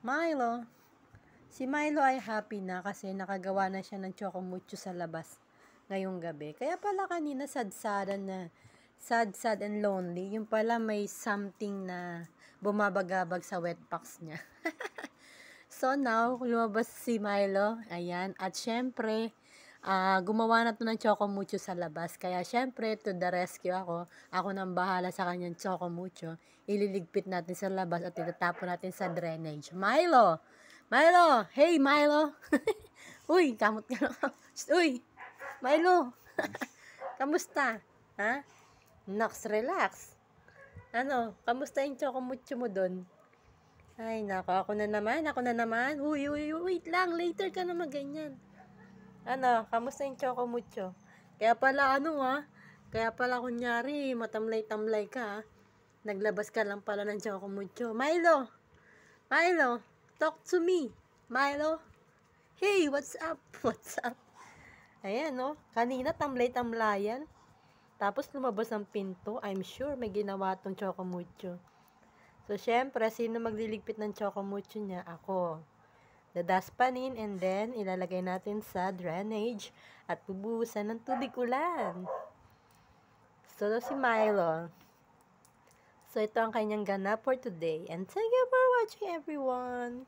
Milo. Si Milo ay happy na kasi nakagawa na siya ng chocomucho sa labas ngayong gabi. Kaya pala kanina sad and lonely. Yung pala may something na bumabagabag sa wetbox niya. So now, lumabas si Milo. Ayan. At syempre, gumawa na to ng chocomucho sa labas. Kaya syempre, to the rescue ako. Ako nang bahala sa kanyang chocomucho. Ililigpit natin sa labas at itatapon natin sa drainage. Milo! Milo! Hey, Milo! Uy, kamot ka na. Uy! Milo! Kamusta? Ha? Nox, relax. Ano, kamusta yung chocomucho mo doon? Ay, nako, ako na naman. Uy, wait lang, later ka naman ganyan. Ano, kamusta yung chocomucho? Kaya pala, kaya pala kunyari, matamlay-tamlay ka, naglabas ka lang pala ng chocomucho. Milo! Milo! Talk to me! Milo! Hey, what's up? What's up? Ayan, no? Kanina, tamlay-tamlayan. Tapos lumabas ng pinto. I'm sure may ginawa tong chocomucho. So, syempre, sino magliligpit ng chocomucho niya? Ako. Dadaspanin and then ilalagay natin sa drainage at bubuhusan ng tubig ulan. So, si Milo. So, ito ang kanyang ganap for today. And thank you for watching, everyone.